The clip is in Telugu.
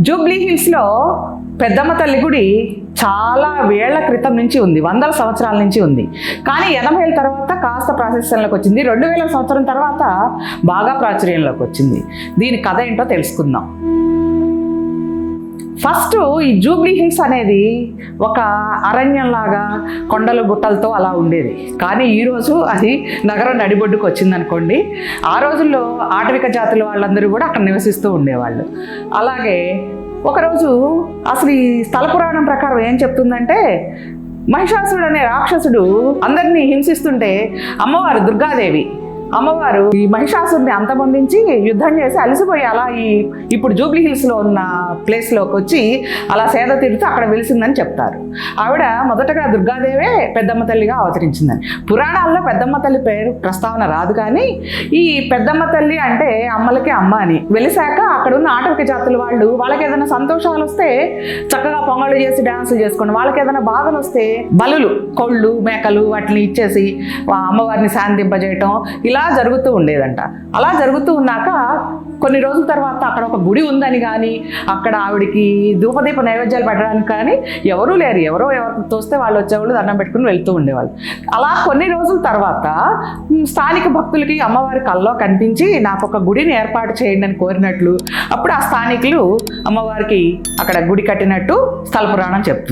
జూబ్లీ హిల్స్లో పెద్దమ్మ తల్లి గుడి చాలా వేళ్ల క్రితం నుంచి ఉంది, వందల సంవత్సరాల నుంచి ఉంది. కానీ 80ల తర్వాత కాస్త ప్రాశస్త్యంలోకి వచ్చింది. 2000 సంవత్సరం తర్వాత బాగా ప్రాచుర్యంలోకి వచ్చింది. దీని కథ ఏంటో తెలుసుకుందాం. ఫస్ట్ ఈ జూబ్లీ హిల్స్ అనేది ఒక అరణ్యంలాగా కొండలు గుట్టలతో అలా ఉండేది. కానీ ఈరోజు అది నగరం నడిబొడ్డుకు వచ్చిందనుకోండి. ఆ రోజుల్లో ఆటవిక జాతుల వాళ్ళందరూ కూడా అక్కడ నివసిస్తూ ఉండేవాళ్ళు. అలాగే ఒకరోజు అసలు ఈ స్థల పురాణం ప్రకారం ఏం చెప్తుందంటే, మహిషాసురుడు అనే రాక్షసుడు అందరినీ హింసిస్తుంటే అమ్మవారు దుర్గాదేవి ఈ మహిషాసురుని అంతమొందించి యుద్ధం చేసి అలసిపోయి అలా ఇప్పుడు జూబ్లీ హిల్స్లో ఉన్న ప్లేస్లోకి వచ్చి అలా సేద తీరుతూ అక్కడ వెలిసిందని చెప్తారు. ఆవిడ మొదటగా దుర్గాదేవే పెద్దమ్మ తల్లిగా అవతరించిందని. పురాణాల్లో పెద్దమ్మ తల్లి పేరు ప్రస్తావన రాదు, కానీ ఈ పెద్దమ్మ తల్లి అంటే అమ్మలకి అమ్మ అని. వెలిసాక అక్కడ ఉన్న ఆటవిక జాతుల వాళ్ళు వాళ్ళకి ఏదైనా సంతోషాలు వస్తే చక్కగా పొంగళ్ళు చేసి డ్యాన్సులు చేసుకోండి, వాళ్ళకి ఏదైనా బాధలు వస్తే బలులు, కొళ్ళు, మేకలు వాటిని ఇచ్చేసి అమ్మవారిని శాంతింపజేయటం ఇలా జరుగుతూ ఉండేదంట. అలా జరుగుతూ ఉన్నాక కొన్ని రోజుల తర్వాత అక్కడ ఒక గుడి ఉందని కానీ అక్కడ ఆవిడికి ధూపదీప నైవేద్యాలు పెట్టడానికి కానీ ఎవరూ లేరు. ఎవరు తోస్తే వాళ్ళు వచ్చేవాళ్ళు దండం పెట్టుకుని వెళ్తూ ఉండేవాళ్ళు. అలా కొన్ని రోజుల తర్వాత స్థానిక భక్తులకి అమ్మవారి కల్లో కనిపించి నాకు ఒక గుడిని ఏర్పాటు చేయండి అని కోరినట్లు అప్పుడు ఆ స్థానికులు అమ్మవారికి అక్కడ గుడి కట్టినట్టు స్థల పురాణం చెప్తుంది.